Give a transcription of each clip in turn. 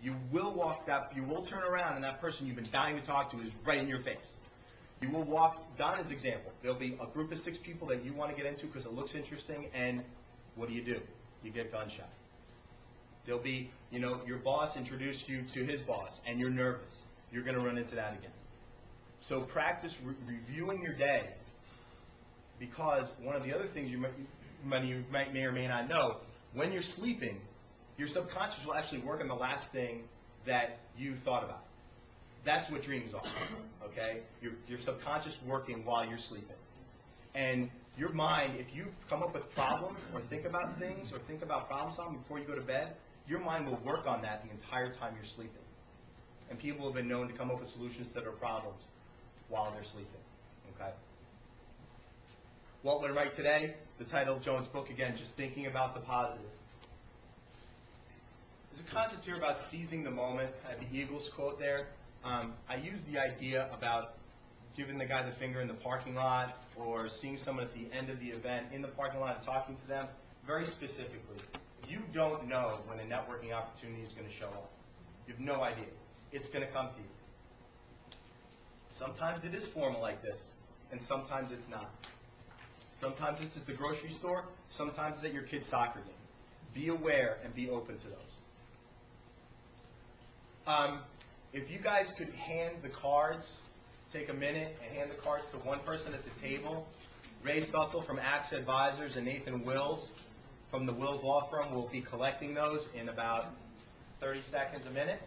You will turn around and that person you've been dying to talk to is right in your face. You will walk, Donna's example, there'll be a group of 6 people that you want to get into because it looks interesting, and what do? You get gunshot. There'll be, your boss introduced you to his boss, and you're nervous. You're going to run into that again. So practice reviewing your day, because one of the other things you may or may not know, when you're sleeping, your subconscious will actually work on the last thing that you thought about. That's what dreams are, okay? Your subconscious working while you're sleeping. And your mind, if you come up with problems or think about things or think about problem solving before you go to bed, your mind will work on that the entire time you're sleeping. And people have been known to come up with solutions to their problems while they're sleeping, okay? What we'll write today, the title of Joan's book, again, just thinking about the positive. There's a concept here about seizing the moment. I have the Eagles quote there. I use the idea about giving the guy the finger in the parking lot or seeing someone at the end of the event in the parking lot and talking to them very specifically. You don't know when a networking opportunity is going to show up. You have no idea. It's going to come to you. Sometimes it is formal like this, and sometimes it's not. Sometimes it's at the grocery store, sometimes it's at your kid's soccer game. Be aware and be open to those. If you guys could hand the cards, take a minute and hand the cards to one person at the table. Ray Sussel from Axe Advisors and Nathan Wills from the Wills Law Firm will be collecting those in about 30 seconds, a minute.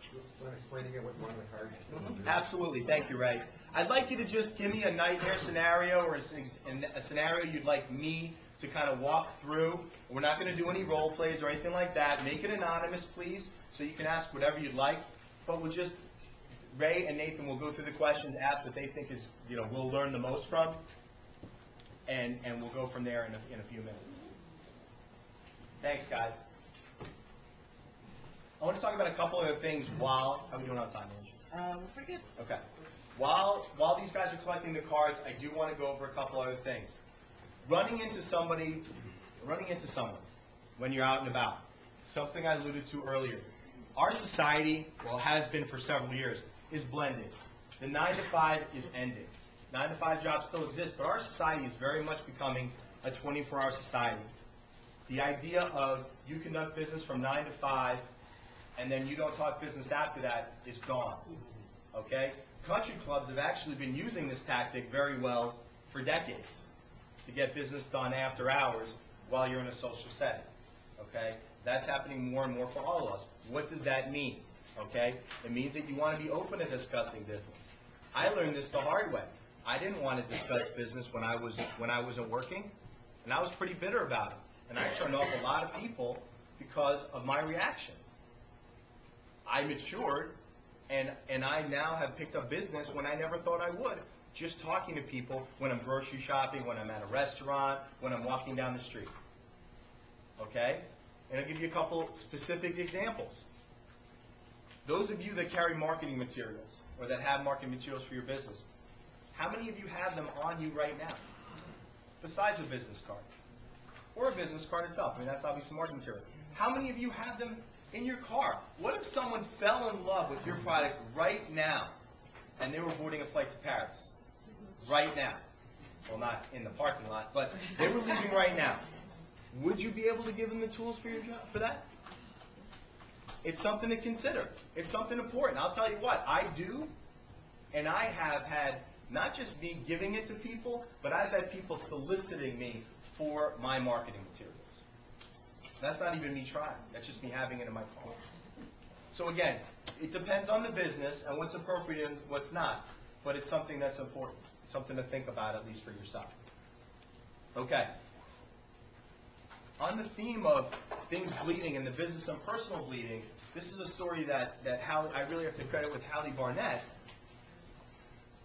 Do you want to explain again what one of the cards is? Absolutely. Thank you, Ray. I'd like you to just give me a nightmare scenario or a scenario you'd like me to kind of walk through. We're not going to do any role plays or anything like that. Make it anonymous, please, so you can ask whatever you'd like. But we'll just, Ray and Nathan will go through the questions, ask what they think is, we'll learn the most from, and we'll go from there in a few minutes. Thanks, guys. I want to talk about a couple other things while, how are we doing on time, Ange? Pretty good. Okay. While these guys are collecting the cards, I do want to go over a couple other things. Running into someone when you're out and about, something I alluded to earlier. Our society, well, has been for several years, is blended. The 9 to 5 is ending. 9 to 5 jobs still exist, but our society is very much becoming a 24-hour society. The idea of you conduct business from 9 to 5 and then you don't talk business after that is gone, okay? Country clubs have actually been using this tactic very well for decades to get business done after hours while you're in a social setting, okay? That's happening more and more for all of us. What does that mean, okay? It means that you want to be open to discussing business. I learned this the hard way. I didn't want to discuss business when I wasn't working, and I was pretty bitter about it. And I turned off a lot of people because of my reaction. I matured, and I now have picked up business when I never thought I would. Just talking to people when I'm grocery shopping, when I'm at a restaurant, when I'm walking down the street. Okay? And I'll give you a couple specific examples. Those of you that carry marketing materials or that have marketing materials for your business, how many of you have them on you right now? Besides a business card. Or a business card itself. I mean, that's obviously marketing material. How many of you have them in your car? What if someone fell in love with your product right now and they were boarding a flight to Paris? Right now. Well, not in the parking lot, but they were leaving right now. Would you be able to give them the tools for your job for that? It's something to consider. It's something important. I'll tell you what, I do, and I have had not just me giving it to people, but I've had people soliciting me for my marketing materials. That's not even me trying. That's just me having it in my car. So again, it depends on the business and what's appropriate and what's not, but it's something that's important. It's something to think about, at least for yourself. Okay. On the theme of things bleeding and the business and personal bleeding, this is a story that I really have to credit with Hallie Barnett.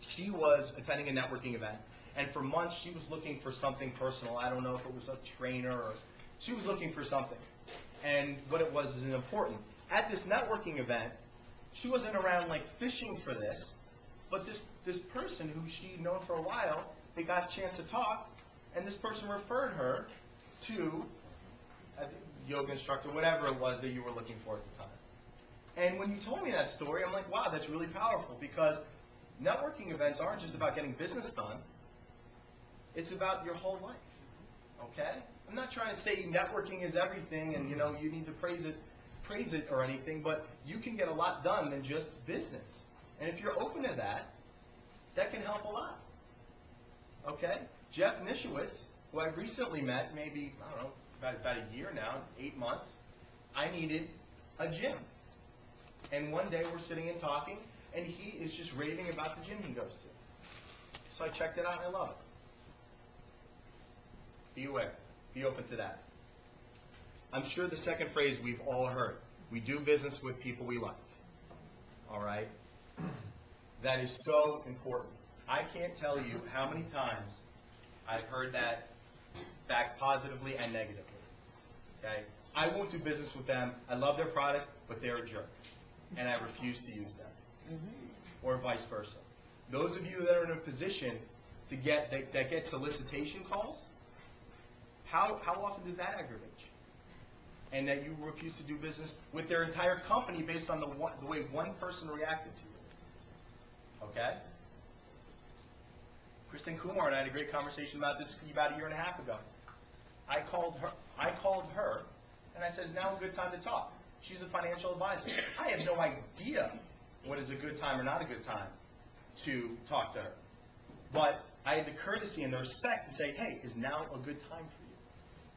She was attending a networking event, and for months she was looking for something personal. I don't know if it was a trainer or she was looking for something. And what it was is important. At this networking event, she wasn't around like fishing for this, but this person who she'd known for a while, they got a chance to talk, and this person referred her to a yoga instructor, whatever it was that you were looking for at the time. And when you told me that story, I'm like, wow, that's really powerful, because networking events aren't just about getting business done. It's about your whole life, okay? I'm not trying to say networking is everything and, you need to praise it or anything, but you can get a lot done than just business. And if you're open to that, that can help a lot, okay? Jeff Nishowitz, who I've recently met, maybe, I don't know, about a year now, 8 months, I needed a gym. And one day we're sitting and talking, and he is just raving about the gym he goes to. So I checked it out, and I love it. Be aware. Be open to that. I'm sure the second phrase we've all heard. We do business with people we like. All right? That is so important. I can't tell you how many times I've heard that back positively and negatively. Okay? I won't do business with them. I love their product, but they're a jerk. And I refuse to use them. Or vice versa. Those of you that are in a position to get that get solicitation calls, how often does that aggravate you? And that you refuse to do business with their entire company based on the way one person reacted to you. Okay? Kristen Kumar and I had a great conversation about this about a year and a half ago. I called her, and I said, is now a good time to talk? She's a financial advisor. I have no idea what is a good time or not a good time to talk to her. But I had the courtesy and the respect to say, hey, is now a good time for you?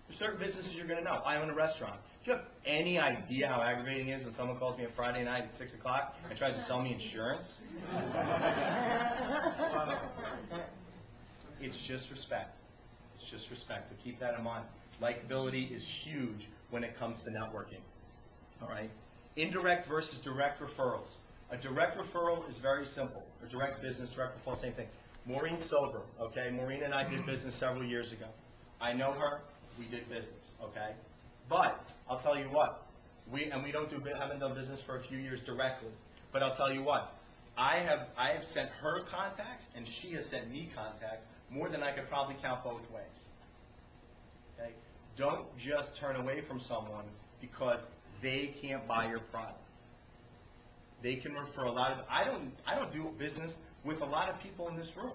There's certain businesses you're going to know. I own a restaurant. Do you have any idea how aggravating it is when someone calls me on Friday night at 6 o'clock and tries to sell me insurance? It's just respect. It's just respect. So keep that in mind. Likability is huge when it comes to networking. All right? Indirect versus direct referrals. A direct referral is very simple. A direct business, direct referral, same thing. Maureen Sober, okay? Maureen and I did business several years ago. I know her. We did business, okay? But I'll tell you what. We don't haven't done business for a few years directly. But I'll tell you what. I have sent her contacts, and she has sent me contacts more than I could probably count both ways. Okay? Don't just turn away from someone because they can't buy your product. They can refer a lot of. I don't do business with a lot of people in this room.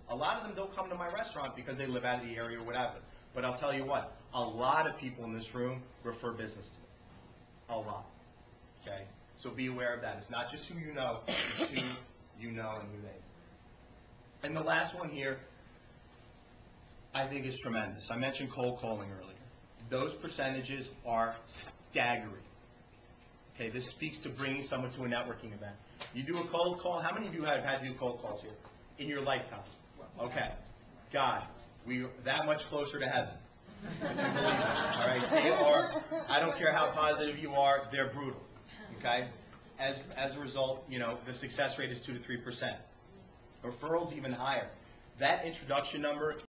A lot of them don't come to my restaurant because they live out of the area or whatever. But I'll tell you what, a lot of people in this room refer business to me. A lot. Okay? So be aware of that. It's not just who you know, it's who you know and who they know. And the last one here, I think is tremendous. I mentioned cold calling earlier. Those percentages are staggering. Okay, this speaks to bringing someone to a networking event. You do a cold call. How many of you have had to do cold calls here in your lifetime? Okay. God, we are that much closer to heaven. If you believe it. All right. They are. I don't care how positive you are. They're brutal. Okay. As a result, the success rate is 2 to 3%. Referrals even higher. That introduction number